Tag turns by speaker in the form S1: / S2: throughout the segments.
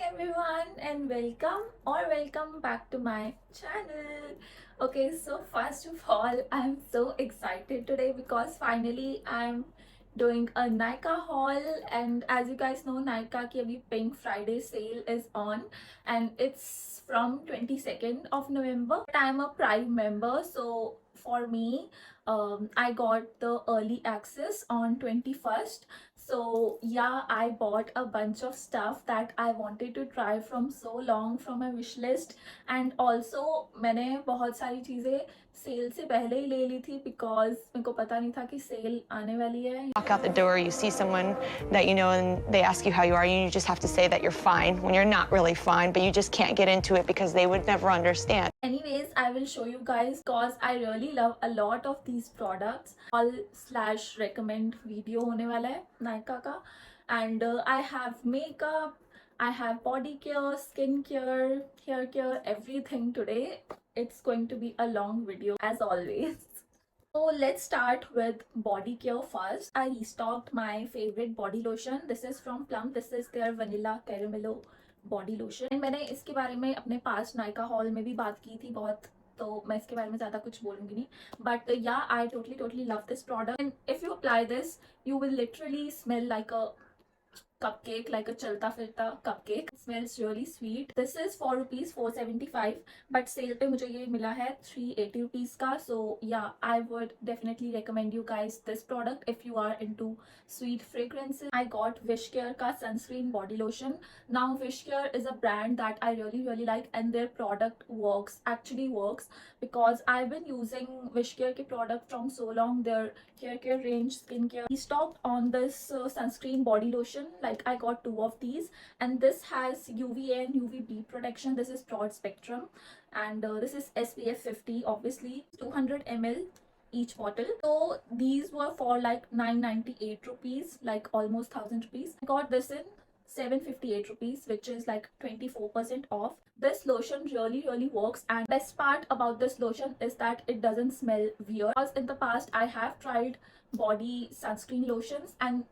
S1: everyone and welcome back to my channel. Okay, so first of all, I'm so excited today because finally I'm doing a Nykaa haul, and as you guys know, Nykaa ki abhi Pink Friday sale is on and it's from 22nd of November. But I'm a Prime member, so for me, I got the early access on 21st. So yeah, I bought a bunch of stuff that I wanted to try from so long from my wish list, and also मैंने बहुत सारी चीज़ें cell से पहले ही ले ली थी because मेरे को पता नहीं था कि सेल आने वाली है.
S2: Walk out the door, you see someone that you know and they ask you how you are, and you just have to say that you're fine when you're not really fine, but you just can't get into it because they would never understand.
S1: Anyways, I will show you guys because I really love a lot of these products. All slash recommend video होने वाला है Nykaa का, and I have makeup, I have body care, skin care, hair care, everything today. It's going to be a long video as always. So let's start with body care first. I restocked my favorite body lotion. This is from Plum. This is their vanilla caramello body lotion. And मैंने इसके बारे में अपने पास Nykaa hall में भी बात की थी बहुत, तो मैं इसके बारे में ज़्यादा कुछ बोलूँगी नहीं. But yeah, I totally love this product. And if you apply this, you will literally smell like a cupcake, like a chalta firta cupcake. It smells really sweet. This is for rupees 475, but sale पे मुझे ये मिला है 380 rupees का. So yeah, I would definitely recommend you guys this product if you are into sweet fragrances. I got Wishcare का sunscreen body lotion. Now Wishcare is a brand that I really like, and their product actually works, because I've been using Wishcare के product from so long. Their hair care range, skincare. We stocked on this sunscreen body lotion. Like I got two of these, and this has UVA and UVB protection. This is broad spectrum, and this is SPF 50. Obviously, 200 ml each bottle. So these were for like 998 rupees, like almost 1000 rupees. I got this in 758 rupees, which is like 24% off. This lotion really works, and best part about this lotion is that it doesn't smell weird, because in the past I have tried body sunscreen lotions and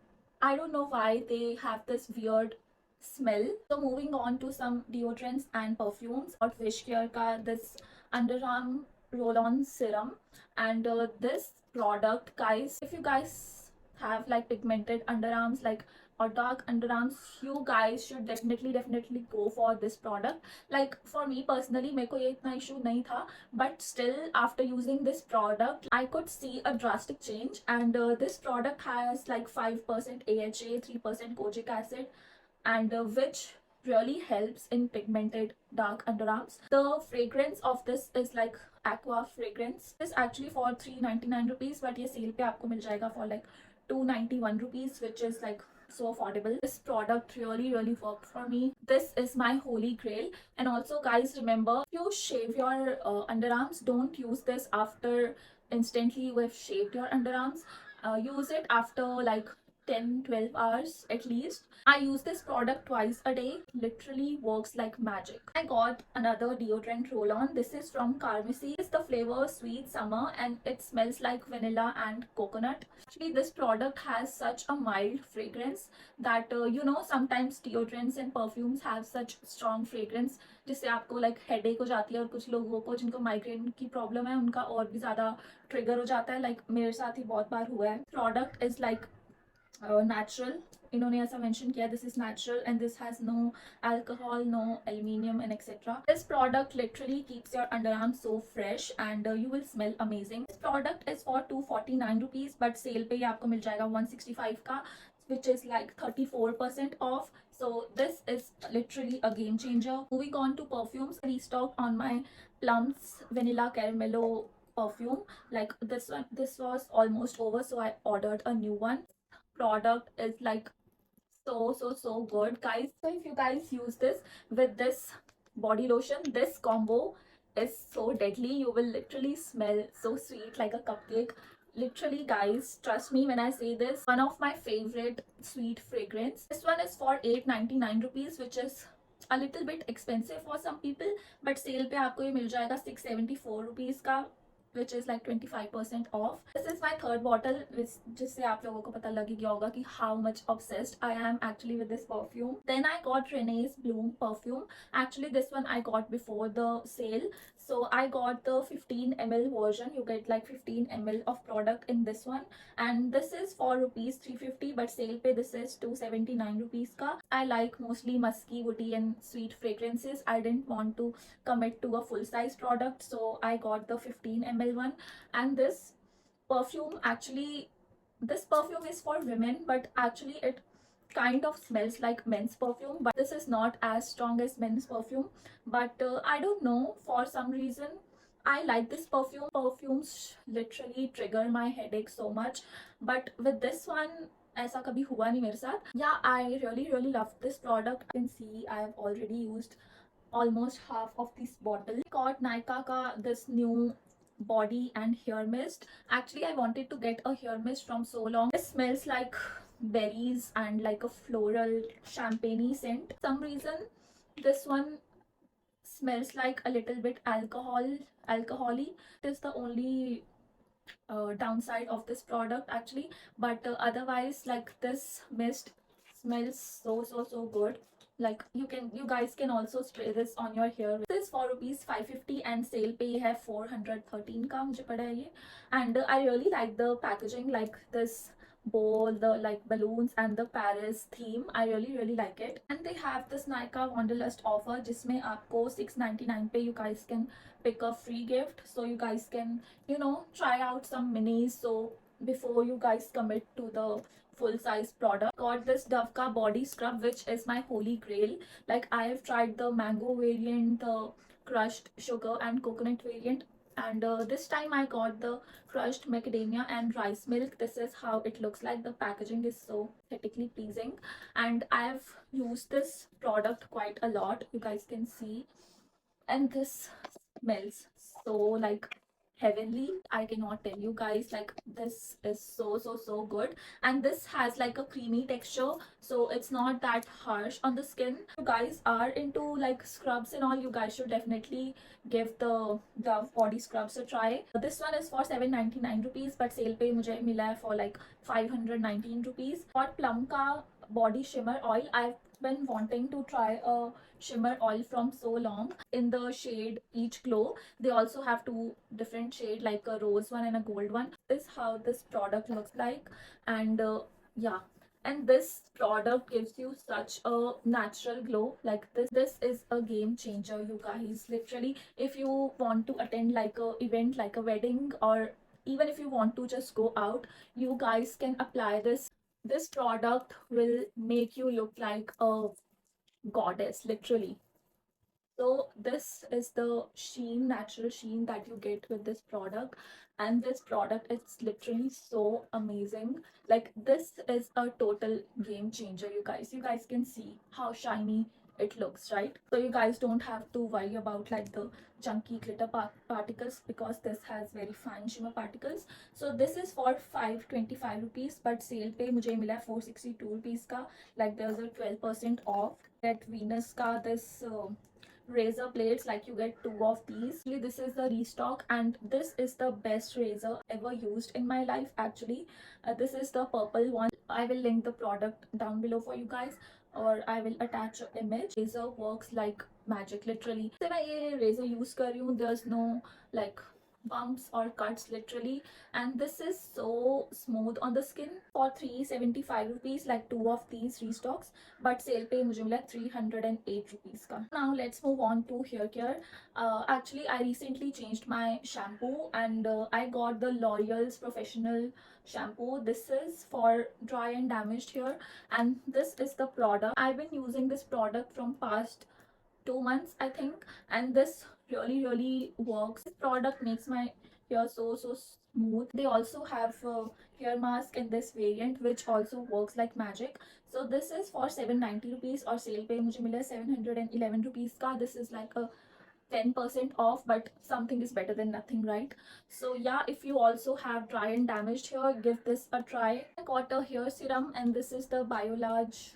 S1: I don't know why they have this weird smell. So moving on to some deodorants and perfumes. Got Wishcare ka this underarm roll-on serum, and this product, guys, if you guys have like pigmented underarms, like or dark underarms, you guys should definitely go for this product. Like for me personally, मेरे को ये इतना issue नहीं था, but still after using this product I could see a drastic change. And this product has like 5% AHA, 3% kojic acid, and which really helps in pigmented dark underarms. The fragrance of this is like aqua fragrance. This is actually for 399 rupees, but ये sale पे आपको मिल जाएगा for like 291 rupees, which is like so affordable. This product really worked for me. This is my holy grail. And also guys, remember, if you shave your underarms, don't use this after instantly you have shaved your underarms. Use it after like 10-12 hours at least. I use this product twice a day. Literally works like magic. I got another deodorant roll-on. This is from Carmesy. It's the flavor sweet summer, and it smells like vanilla and coconut. Actually, this product has such a mild fragrance that you know, sometimes deodorants and perfumes have such strong fragrance जिससे आपको like headache हो जाती है, और कुछ लोगों को जिनको माइग्रेन की प्रॉब्लम है उनका और भी ज़्यादा ट्रिगर हो जाता है. like मेरे साथ ही बहुत बार हुआ है. Product is like natural. इन्होंने ऐसा मेंशन किया, this is natural and this has no alcohol, no aluminium and etc. This product literally keeps your underarms so fresh, and you will smell amazing. This product is for 249 rupees, but sale पे ये आपको मिल जाएगा 165 का, which is like 34% off. So this is literally a game changer. Moving on to perfumes, I restocked on my Plum's vanilla caramello perfume. Like this was almost over, so I ordered a new one. Product is like so good, guys. So if you guys use this with this body lotion, this combo is so deadly. You will literally smell so sweet like a cupcake. Literally guys, trust me when I say this, one of my favorite sweet fragrance. This one is for 899 rupees, which is a little bit expensive for some people, but sale पे आपको ये मिल जाएगा 674 rupees का, which is like 25% off. This is my third bottle, which जिससे आप लोगों को पता लग गया होगा कि how much obsessed I am actually with this perfume. Then I got Renee's Bloom perfume. Actually, this one I got before the sale. So I got the 15 ml version. You get like 15 ml of product in this one, and this is for rupees 350, but sale pe this is 279 rupees ka. I like mostly musky, woody and sweet fragrances. I didn't want to commit to a full size product, so I got the 15 ml one. And this perfume actually, this perfume is for women, but actually it kind of smells like men's perfume, but this is not as strong as men's perfume. But I don't know, for some reason I like this perfume. Perfumes literally trigger my headache so much, but with this one ऐसा कभी हुआ नहीं मेरे साथ. Yeah, I really love this product. You can see I have already used almost half of this bottle. I got Nykaa ka this new body and hair mist. Actually, I wanted to get a hair mist from so long. It smells like berries and like a floral champagne scent. For some reason this one smells like a little bit alcoholy. It is the only downside of this product actually, but otherwise, like, this mist smells so good. Like, you guys can also spray this on your hair. This is for rupees 550 and sale पे ये है 413 का मुझे पड़ा है ये. And I really like the packaging, like this bowl, the like balloons and the Paris theme. I really like it. And they have this Nykaa Wanderlust offer जिसमें आपको 699 पे you guys can pick a free gift, so you guys can, you know, try out some minis, so before you guys commit to the full size product. Got this Dove ka body scrub, which is my holy grail. Like, I have tried the mango variant, the crushed sugar and coconut variant, and this time I got the crushed macadamia and rice milk. This is how it looks like. The packaging is so aesthetically pleasing, and I have used this product quite a lot, you guys can see. And this smells so like heavenly. I cannot tell you guys, like, this is so good. And this has like a creamy texture, so it's not that harsh on the skin. If you guys are into like scrubs and all, you guys should definitely give the Dove body scrubs a try. This one is for 799 rupees, but sale pe mujhe mila hai for like 519 rupees. Got Plum ka body shimmer oil. I've been wanting to try a shimmer oil from so long in the shade Each Glow. They also have two different shade, like a rose one and a gold one. This is how this product looks like. And yeah, and this product gives you such a natural glow. Like, this is a game changer, you guys. Literally, if you want to attend like a event like a wedding, or even if you want to just go out, you guys can apply this. This product will make you look like a goddess, literally. So this is the sheen, natural sheen that you get with this product. And this product is literally so amazing. Like, this is a total game changer, you guys. You guys can see how shiny it looks, right? So you guys don't have to worry about like the chunky glitter particles, because this has very fine shimmer particles. So this is for 525 rupees, but sale पे मुझे मिला 462 rupees का. Like, there's a 12% off. At Venus का this razor blades, like, you get two of these. Actually, this is the restock, and this is the best razor ever used in my life actually. This is the purple one. I will link the product down below for you guys, or I will attach an image. Razor works like magic, literally. जब मैं ये razor use कर रही हूँ, there's no like bumps or cuts, literally. And this is so smooth on the skin. For 375 rupees, like two of these restocks, but sale पे मुझे मिला 308 rupees का. Now let's move on to hair care. Actually, I recently changed my shampoo, and I got the L'Oreal's Professional shampoo. This is for dry and damaged hair, and this is the product. I've been using this product from past 2 months, I think, and this really works. This product makes my hair so smooth. They also have hair mask in this variant, which also works like magic. So this is for 790 rupees, or sale पे मुझे मिला 711 rupees का. This is like a 10% off, but something is better than nothing, right? So yeah, if you also have dry and damaged hair, give this a try. I got a hair serum, and this is the Biolage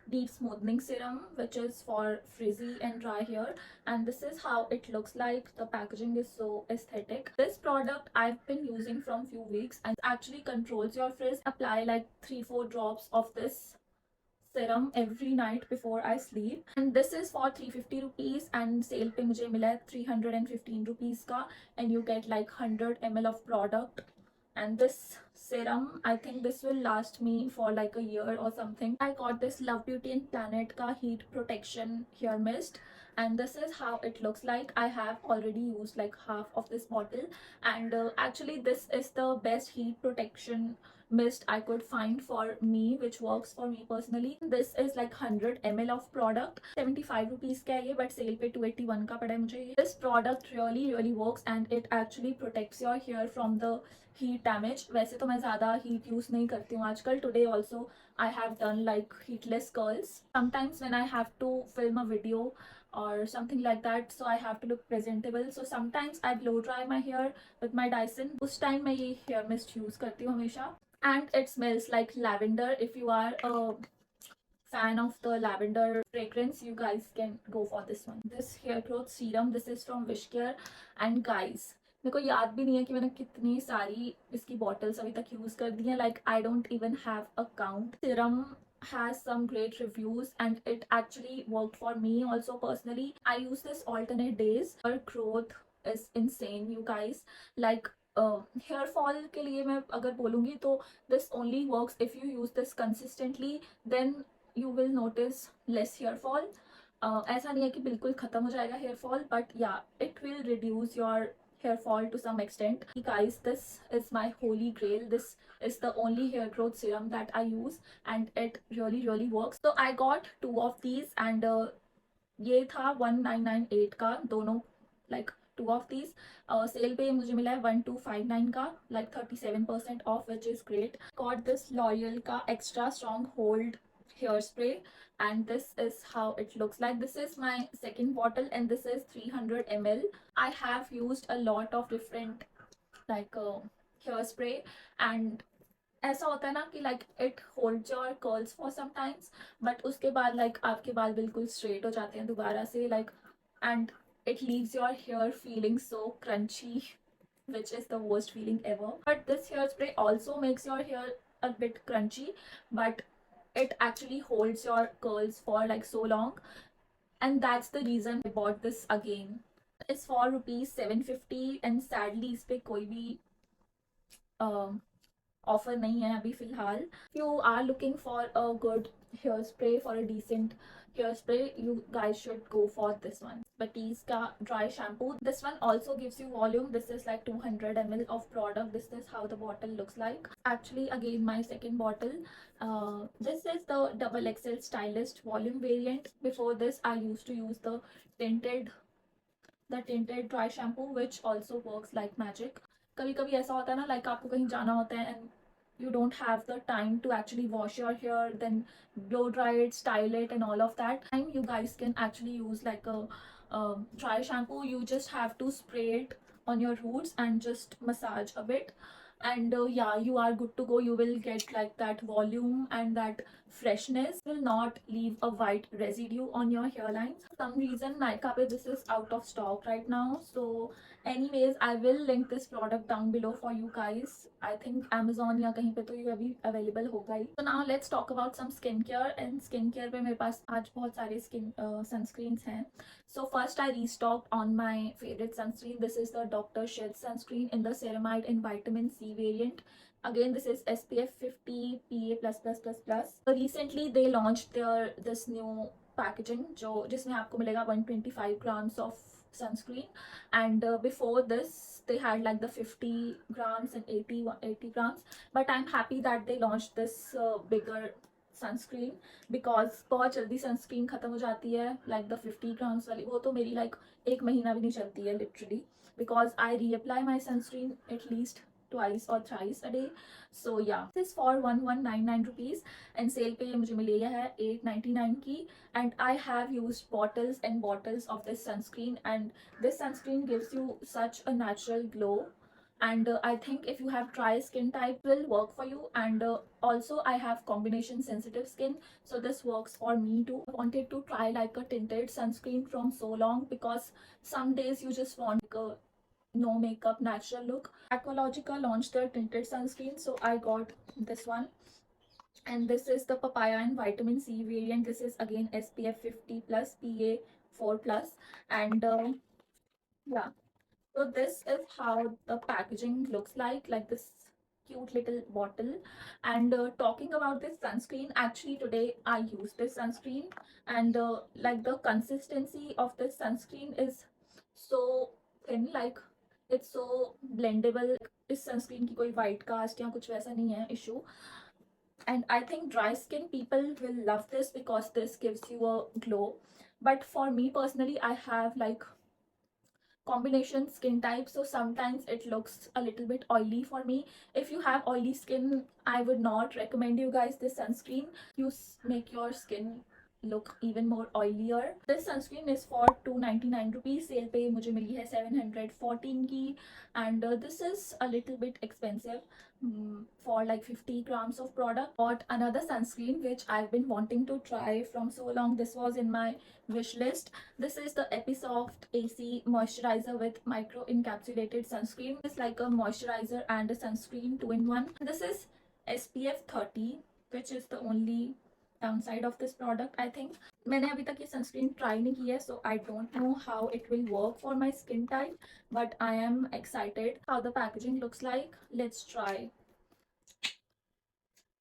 S1: deep smoothing serum which is for frizzy and dry hair, and this is how it looks like. The packaging is so aesthetic. This product I've been using from few weeks and actually controls your frizz. Apply like 3-4 drops of this serum every night before I sleep, and this is for 350 rupees and sale पे मुझे मिला है 315 rupees का, and you get like 100 ml of product. And this serum, I think this will last me for like a year or something. I got this Love Beauty and Planet ka heat protection hair mist, and this is how it looks like. I have already used like half of this bottle, and actually this is the best heat protection mist I could find for me, which works for me personally. This is like 100 ml of product. 75 rupees का है ये, but sale पे 281 का पड़ा है मुझे ये. This product really works and it actually protects your hair from the heat damage. वैसे तो मैं ज़्यादा heat use नहीं करती हूँ आजकल. Today also I have done like heatless curls. Sometimes when I have to film a video or something like that, so I have to look presentable, so sometimes I blow dry my hair with my Dyson. उस time मैं ये hair mist use करती हूँ हमेशा, and it smells like lavender. If you are a fan of the lavender fragrance, you guys can go for this one. This hair growth serum, this is from Wishcare, and guys मेरे को याद भी नहीं है कि मैंने कितनी सारी इसकी बॉटल्स अभी तक यूज कर दी हैं. Like I don't even have a count. Serum has some great reviews and it actually worked for me also personally. I use this alternate days. Her growth is insane, you guys. Like hair fall के लिए मैं अगर बोलूँगी तो this only works if you use this consistently, then you will notice less hair fall. ऐसा नहीं है कि बिल्कुल ख़त्म हो जाएगा हेयर फॉल, बट या it will reduce your hair fall to some extent. Guys, this is my holy grail. This is the only hair growth serum that I use and it really works. So I got 2 of these and ये था 1998 का दोनों, like 2 of these. Cell पे मुझे मिला है 1259 का, like 37% off, which is great. Got this L'Oreal का extra strong hold hairspray and this is how it looks like. This is my second bottle and this is 300 ml. I have used a lot of different like hairspray and ऐसा होता है ना कि like it holds your curls for some times, but उसके बाद like आपके बाल बिल्कुल straight हो जाते हैं दोबारा से, like, and it leaves your hair feeling so crunchy, which is the worst feeling ever. But this hairspray also makes your hair a bit crunchy, but it actually holds your curls for like so long, and that's the reason I bought this again. It's for rupees 750 and sadly इस पे कोई भी offer नहीं है अभी फिलहाल. You are looking for a good hairspray, for a decent hairspray, you guys should go for this one. Batiste ka dry shampoo. This one also gives you volume. This is like 200 ml of product. This is how the bottle looks like. Actually, again my second bottle. This is the double XL stylist volume variant. Before this I used to use the tinted dry shampoo, which also works like magic. कभी कभी ऐसा होता है ना, like आपको कहीं जाना होता है and you don't have the time to actually wash your hair, then blow dry it, style it and all of that. And you guys can actually use like a dry shampoo. You just have to spray it on your roots and just massage a bit, and yeah, you are good to go. You will get like that volume and that freshness. Will not leave a white residue on your hairline. For some reason Nykaa pe this is out of stock right now, so anyways I will link this product down below for you guys. I think Amazon या कहीं पे तो ये अभी available होगा ही. So now let's talk about some skincare. And skincare पे मेरे पास आज बहुत सारे sunscreens हैं. So first I restocked on my favorite sunscreen. This is the Dr. Sheth's sunscreen in the ceramide and vitamin C variant. Again, this is SPF 50 PA++++. So recently they launched this new packaging जो जिसमें आपको मिलेगा 125 grams of sunscreen, and before this they had like the 50 grams and 80 grams, but I'm happy that they launched this bigger sunscreen because बहुत जल्दी sunscreen खत्म हो जाती है. Like the 50 grams वाली वो तो मेरी like एक महीना भी नहीं चलती है literally, because I reapply my sunscreen at least twice or thrice a day. So yeah, this is for 1199 rupees and sale पे ये मुझे मिली है 899 की. And I have used bottles and bottles of this sunscreen, and this sunscreen gives you such a natural glow, and I think if you have dry skin type will work for you. And also I have combination sensitive skin, so this works for me too. I wanted to try like a tinted sunscreen from so long, because some days you just want like a no makeup natural look. Aqualogica launched their tinted sunscreen, so I got this one, and this is the papaya and vitamin C variant. This is again SPF 50 plus, PA 4 plus, and yeah, so this is how the packaging looks like this cute little bottle. And talking about this sunscreen, actually today I used this sunscreen, and like the consistency of this sunscreen is so thin, like it's so blendable. इस sunscreen की कोई white cast या कुछ वैसा नहीं है issue. And I think dry skin people will love this because this gives you a glow. But for me personally, I have like combination skin type, so sometimes it looks a little bit oily for me. If you have oily skin, I would not recommend you guys this sunscreen. Make your skin look even more oilier. This sunscreen is for 299 rupees. Sale पे मुझे मिली है 714 की, and this is a little bit expensive for like 50 grams of product. But another sunscreen which I've been wanting to try from so long, this was in my wish list. This is the Episoft AC moisturizer with micro encapsulated sunscreen. It's like a moisturizer and a sunscreen 2-in-1. This is SPF 30, which is the only downside of this product, I think. मैंने अभी तक ये sunscreen try नहीं की है, so I don't know how it will work for my skin type, but I am excited how the packaging looks like. Let's try.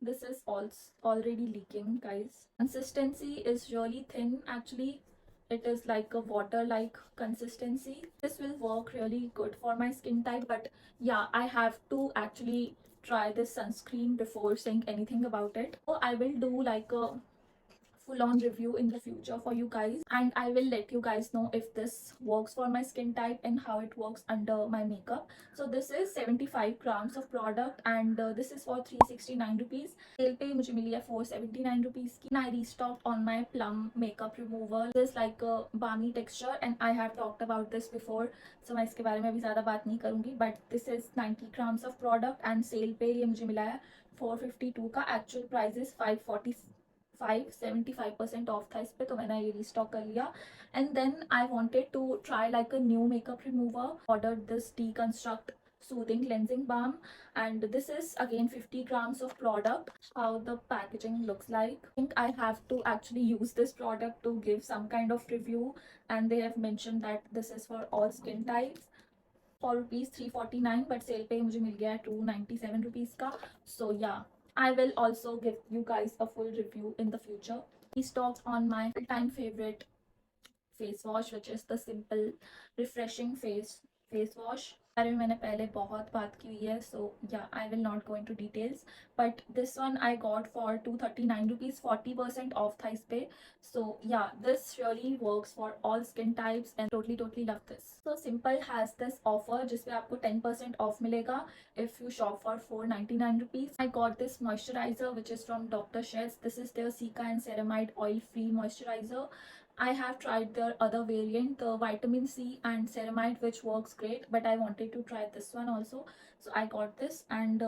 S1: This is already leaking, guys. Consistency is really thin actually. It is like a water like consistency. This will work really good for my skin type, but yeah, I have to actually try this sunscreen before saying anything about it. So I will do like a full-on review in the future for you guys, and I will let you guys know if this works for my skin type and how it works under my makeup. So this is 75 grams of product, and this is for 369 rupees. Sale पे मुझे मिली है 479 rupees की. I restocked on my plum makeup remover. This is like a balmy texture, and I have talked about this before, so मैं इसके बारे में अभी ज़्यादा बात नहीं करूँगी. But this is 90 grams of product, and sale पे ये मुझे मिला है 452 का. Actual price is 75% ऑफ था इस पे, तो मैंने ये रीस्टॉक कर लिया. And then I wanted to try like a new makeup remover. Order this Deconstruct Soothing Cleansing Balm, and this is again 50 grams of product. How the packaging looks like, I think I have to actually use this product to give some kind of review, and they have mentioned that this is for all skin types. For rupees 349, but sale पे मुझे मिल गया है 297 rupees का. So yeah, I will also give you guys a full review in the future. Restocked on my all-time favorite face wash, which is the Simple Refreshing face wash. बारे में मैंने पहले बहुत बात की हुई है, so yeah, I will not go into details. But this one I got for 239 rupees, 40% off था इस पे. So yeah, this really works for all skin types, and totally love this. So Simple has this offer जिसपे आपको 10% off मिलेगा if you shop for 499 rupees. I got this moisturizer which is from Dr. Sheth's. This is their Cica and Ceramide oil free moisturizer. I have tried their other variant, the vitamin C and ceramide, which works great, but I wanted to try this one also, so I got this. And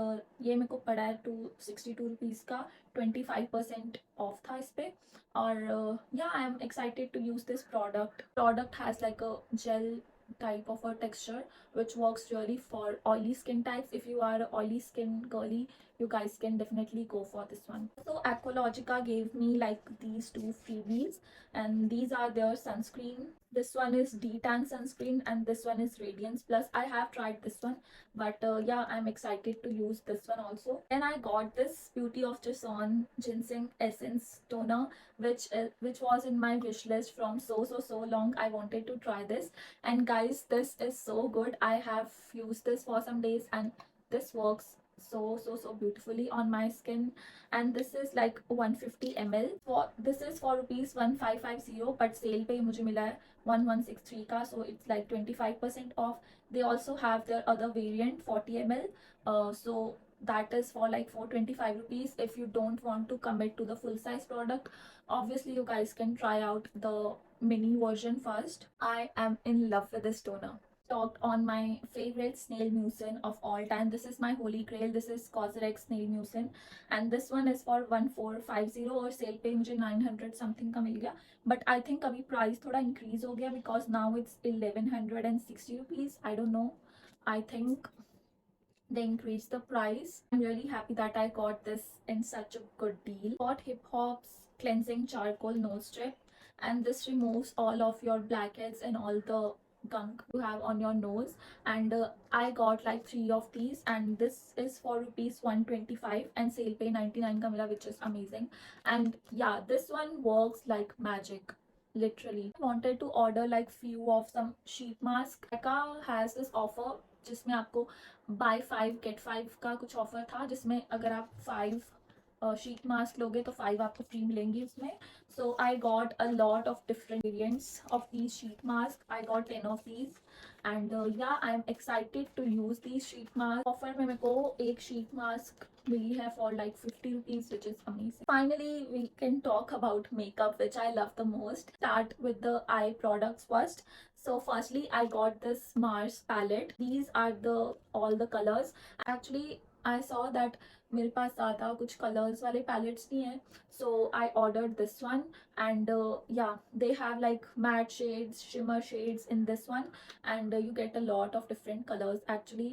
S1: ये मेरे को पड़ा है 262 rupees का. 25% off था इस पे. और yeah, I am excited to use this product has like a gel type of a texture which works really for oily skin types. If you are a oily skin girly, you guys can definitely go for this one. So Aqualogica gave me like these two freebies, and these are their sunscreen. This one is D-Tan sunscreen, and this one is Radiance Plus. I have tried this one, but yeah, I'm excited to use this one also. Then I got this Beauty of Joseon Ginseng Essence Toner, which was in my wish list from so long. I wanted to try this, and guys, this is so good. I have used this for some days, and this works so beautifully on my skin. And this is like 150 ml. For this is for rupees 1550, but sale पे मुझे मिला है 1163 का, so it's like 25% off. They also have their other variant 40 ml, so that is for like 425 rupees. If you don't want to commit to the full size product, obviously you guys can try out the mini version first. I am in love with this toner. talked on my favorite snail mucin of all time. This is my holy grail. This is Cosrx snail mucin, and this one is for 1450 और cell पे मुझे 900 something का मिल गया. But I think अभी price थोड़ा increase हो गया because now it's 1160 rupees. I don't know, I think they increased the price. I'm really happy that I got this in such a good deal. Got Hip Hop's cleansing charcoal nose strip, and this removes all of your blackheads and all the gunk you have on your nose. And I got like 3 of these, and this is for rupees 125 and sale pay 99 ka mila, which is amazing. And yeah, this one works like magic. Literally, I wanted to order like few of some sheet mask. Eka has this offer जिसमें आपको bye 5 gate 5 का कुछ offer था, जिसमें अगर आप 5 sheet mask लोगे तो 5 आपको फ्री मिलेंगी उसमें. So I got a lot of different variants of these sheet mask. I got 10 of these and yeah I am excited to use these sheet mask. Offer में मेरे को एक शीट मास्क मिली है for like 50 rupees, which is amazing. Finally, we can talk about makeup, which I love the most. Start with the eye products first. So firstly, I got this Mars palette. These are the all the colors. Actually, I saw that मेरे पास ज़्यादा कुछ colors वाले palettes नहीं है, so I ordered this one. And yeah, they have like matte shades, shimmer shades in this one, and you get a lot of different colors. Actually,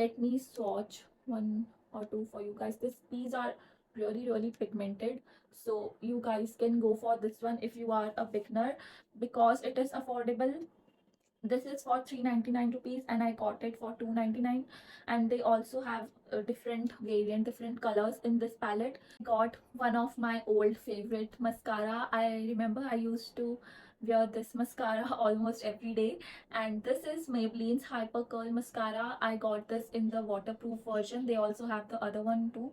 S1: let me swatch one or two for you guys. These are really pigmented, so you guys can go for this one if you are a beginner because it is affordable. This is for 399 rupees and I got it for 299. And they also have different variant, different colors in this palette. Got one of my old favorite mascara. I remember I used to wear this mascara almost every day, and this is Maybelline's Hyper Curl mascara. I got this in the waterproof version. They also have the other one too,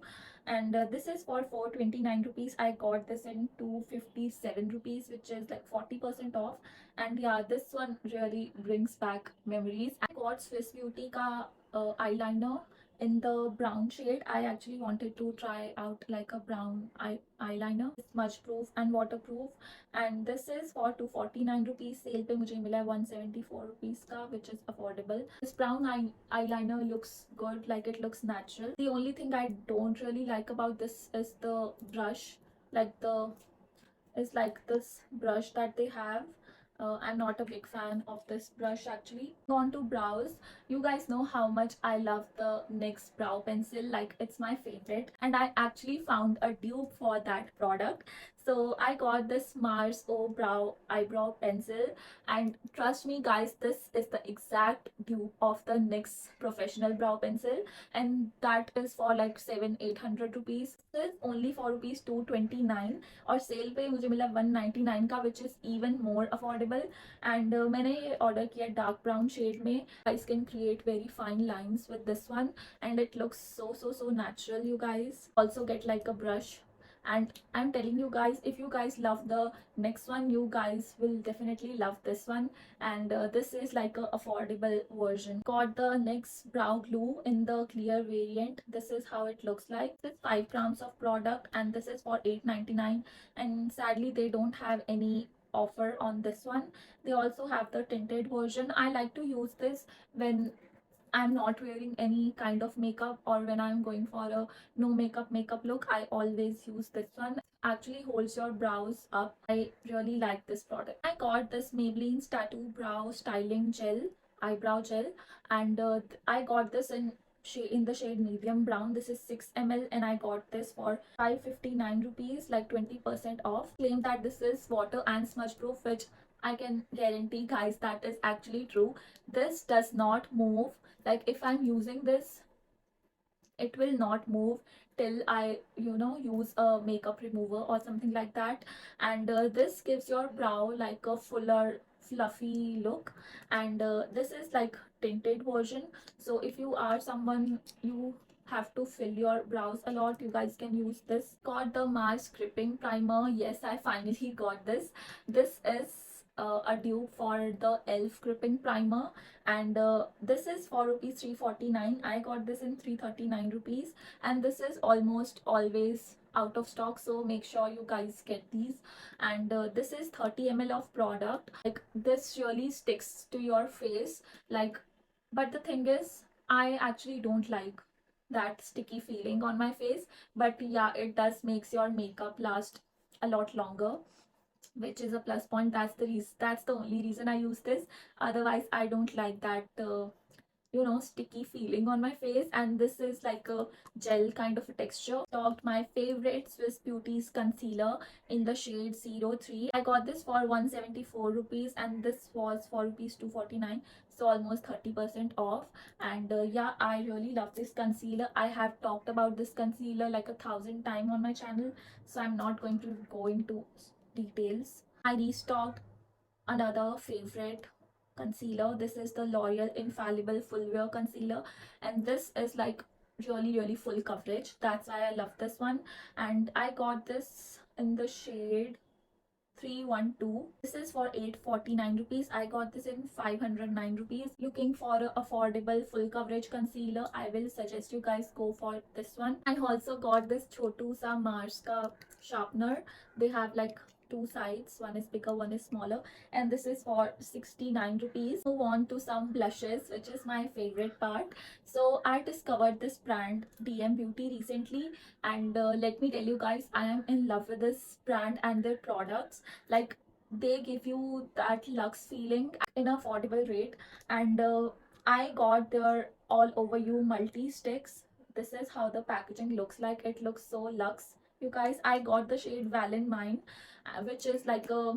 S1: and this is for 429 rupees. I got this in 257 rupees, which is like 40% off. And yeah, this one really brings back memories. I got Swiss Beauty ka eyeliner in the brown shade. I actually wanted to try out like a brown eyeliner. It's smudge proof and waterproof, and this is for 249 rupees. Sale पे मुझे मिला 174 rupees का, which is affordable. This brown eyeliner looks good, like it looks natural. The only thing I don't really like about this is the brush, like this brush that they have. I'm not a big fan of this brush actually. On to brows. You guys know how much I love the NYX brow pencil, like it's my favorite, and I actually found a dupe for that product. So I got this Mars O brow eyebrow pencil, and trust me guys, this is the exact dupe of the NYX professional brow pencil, and that is for like 700-800 rupees. This is only for rupees 229 और cell पे मुझे मिला 199 का, which is even more affordable. And मैंने ये order किया dark brown shade में. guys can create very fine lines with this one, and it looks so natural. You guys also get like a brush, and I'm telling you guys, if you guys love the next one, you guys will definitely love this one. And this is like a affordable version. Got the NYX brow glue in the clear variant. This is how it looks like. This is 5 grams of product, and this is for 899. And sadly they don't have any offer on this one. They also have the tinted version. I like to use this when I'm not wearing any kind of makeup, or when I'm going for a no makeup look. I always use this one. Actually holds your brows up. I really like this product. I got this Maybelline's Tattoo Brow Styling Gel, eyebrow gel, and I got this in the shade medium brown. This is 6 ml, and I got this for 559 rupees, like 20% off. Claim that this is water and smudge proof, which I can guarantee guys that is actually true. This does not move. Like if I'm using this, it will not move till I use a makeup remover or something like that. And this gives your brow like a fuller fluffy look, and this is like tinted version. So if you are someone you have to fill your brows a lot, you guys can use this. Got the Mars Gripping Primer. Yes, I finally got this. This is a dupe for the Elf Gripping Primer, and this is for rupees 349. I got this in 339 rupees, and this is almost always out of stock, so make sure you guys get these. And this is 30 ml of product. Like, this really sticks to your face, like, but the thing is, I actually don't like that sticky feeling on my face, but yeah, it does makes your makeup last a lot longer, which is a plus point. That's the reason, that's the only reason I use this. Otherwise, I don't like that sticky feeling on my face. And this is like a gel kind of a texture. Stocked my favorite Swiss Beauty's concealer in the shade 03. I got this for 174 rupees and this was for rupees 249, so almost 30% off. And yeah, I really love this concealer. I have talked about this concealer like 1,000 times on my channel, so I'm not going to go into details. I restocked another favorite concealer. This is the L'Oreal Infallible Full Wear Concealer, and this is like really full coverage. That's why I love this one. And I got this in the shade 312. This is for 849 rupees. I got this in 509 rupees. Looking for a affordable full coverage concealer, I will suggest you guys go for this one. I also got this Chotu Sa Mars ka sharpener. They have like two sides, one is bigger, one is smaller, and this is for 69 rupees. Move on to some blushes, which is my favorite part. So I discovered this brand DM Beauty recently, and let me tell you guys, I am in love with this brand and their products. Like, they give you that luxe feeling in affordable rate. And I got their all over you multi sticks. This is how the packaging looks like. It looks so luxe, you guys. I got the shade Valen Mine, which is like a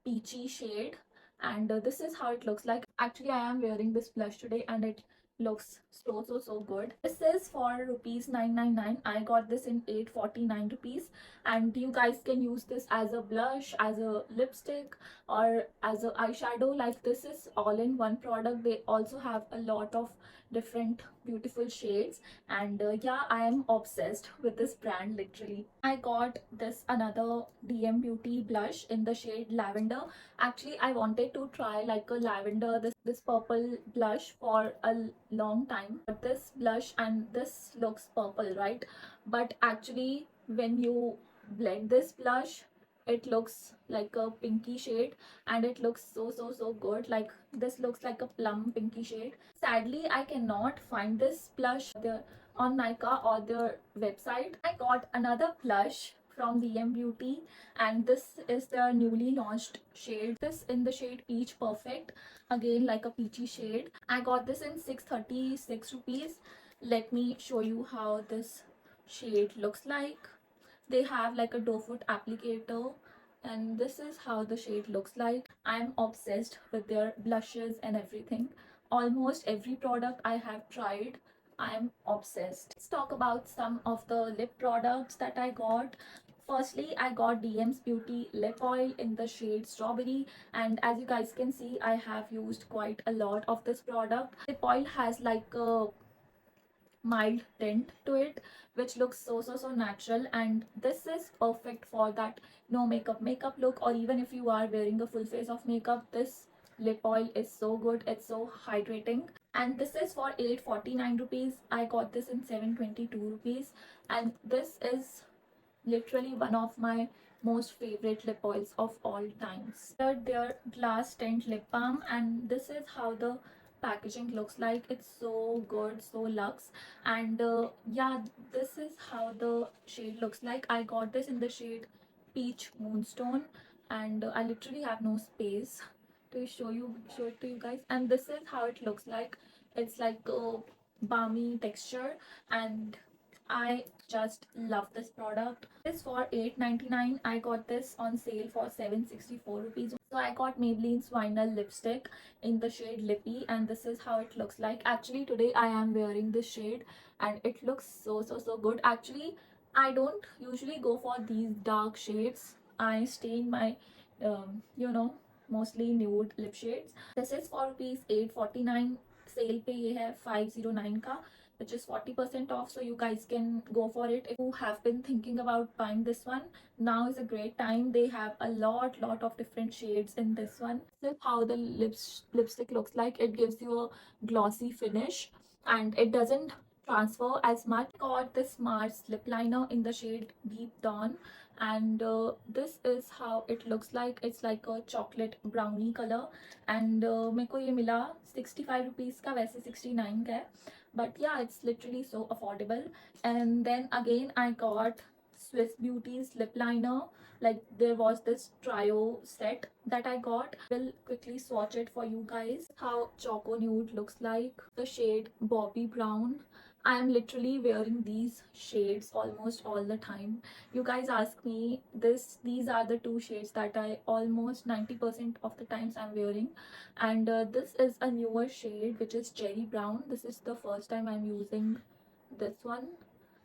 S1: peachy shade. And this is how it looks like. Actually, I am wearing this blush today and it looks so good. This is for rupees 999. I got this in 849 rupees, and you guys can use this as a blush, as a lipstick, or as a eyeshadow. Like, this is all in one product. They also have a lot of different beautiful shades. And yeah, I am obsessed with this brand, literally. I got this another DM Beauty blush in the shade Lavender. Actually, I wanted to try like a lavender, this purple blush for a long time. But this blush and this looks purple, right? But actually, when you blend this blush, it looks like a pinky shade, and it looks so good. Like, this looks like a plum pinky shade. Sadly, I cannot find this blush there on Nykaa or their website. I got another blush from DM Beauty, and this is their newly launched shade. This in the shade Peach Perfect, again like a peachy shade. I got this in 636 rupees. Let me show you how this shade looks like. They have like a doe foot applicator, and this is how the shade looks like. I'm obsessed with their blushes and everything. Almost every product I have tried, I'm obsessed. Let's talk about some of the lip products that I got. Firstly, I got DM's Beauty lip oil in the shade Strawberry, and as you guys can see, I have used quite a lot of this product. Lip oil has like a mild tint to it, which looks so natural, and this is perfect for that no makeup look. Or even if you are wearing a full face of makeup, this lip oil is so good. It's so hydrating. And this is for 849 rupees. I got this in 722 rupees, and this is literally one of my most favorite lip oils of all times. Their glass tint lip balm, and this is how the packaging looks like. It's so good, so luxe. And yeah, this is how the shade looks like. I got this in the shade Peach Moonstone, and I literally have no space to show it to you guys. And this is how it looks like. It's like a balmy texture, and I just love this product. This for 899. I got this on sale for 764 rupees. So I got Maybelline's Vinyl lipstick in the shade Lippy, and this is how it looks like. Actually, today I am wearing this shade, and it looks so good. Actually, I don't usually go for these dark shades. I stay in my mostly nude lip shades. This is for rupees 849. Sale पे ये है 509 का, which is 40% off, so you guys can go for it. If you have been thinking about buying this one, now is a great time. They have a lot of different shades in this one. This is how the lipstick looks like. It gives you a glossy finish, and it doesn't transfer as much. Got this Mars lip liner in the shade Deep Dawn, and this is how it looks like. It's like a chocolate brownie color, and मेरे को ये मिला 65 rupees का, वैसे 69 का है, but yeah, it's literally so affordable. And then again I got Swiss Beauty's lip liner. Like, there was this trio set that I got. Will quickly swatch it for you guys. How Choco Nude looks like, the shade Bobby Brown. I am literally wearing these shades almost all the time. You guys ask me this, these are the two shades that I almost 90% of the times I'm wearing. And this is a newer shade which is cherry brown. This is the first time I'm using this one.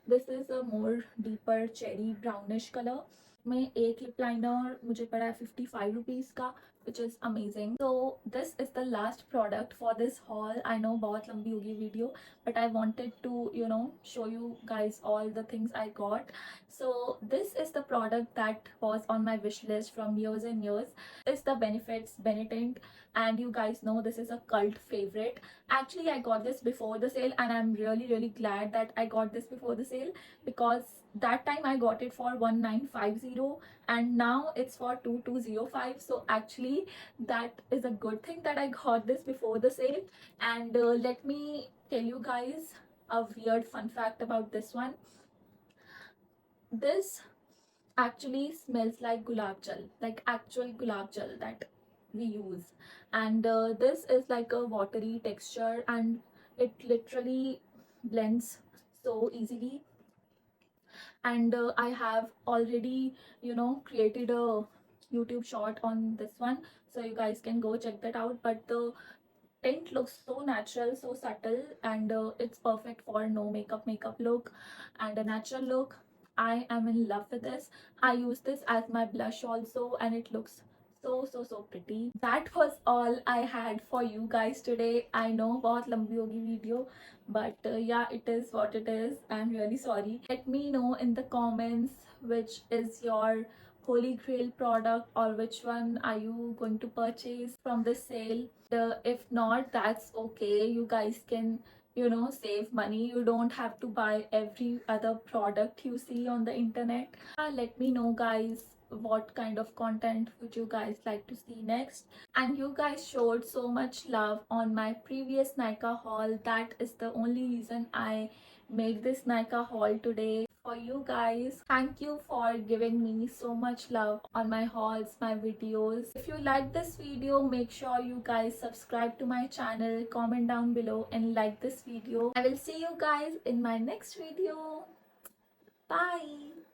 S1: This is a more deeper cherry brownish color. में एक lip liner मुझे पड़ा है 55 rupees का, which is amazing. So this is the last product for this haul. I know बहुत लंबी होगी video, but I wanted to, you know, show you guys all the things I got. So this is the product that was on my wish list from years and years. Is the Benefits Benetint, and you guys know this is a cult favorite. Actually, I got this before the sale, and I'm really glad that I got this before the sale, because that time I got it for 1950 and now it's for 2205. So actually that is a good thing that I got this before the sale. And let me tell you guys a weird fun fact about this one. This actually smells like gulab jal, like actual gulab jal that we use. And this is like a watery texture, and it literally blends so easily. And I have already, you know, created a YouTube short on this one, so you guys can go check that out. But the tint looks so natural, so subtle, and it's perfect for no makeup look and a natural look. I am in love with this. I use this as my blush also, and it looks so pretty. That was all I had for you guys today. I know बहुत लंबी होगी video, but yeah, it is what it is. I'm really sorry. Let me know in the comments which is your holy grail product, or which one are you going to purchase from the sale. If not, that's okay. You guys can, you know, save money. You don't have to buy every other product you see on the internet. Let me know, guys, what kind of content would you guys like to see next. And you guys showed so much love on my previous Nykaa haul. That is the only reason I made this Nykaa haul today for you guys. Thank you for giving me so much love on my hauls, my videos. If you like this video, make sure you guys subscribe to my channel, comment down below and like this video. I will see you guys in my next video. Bye.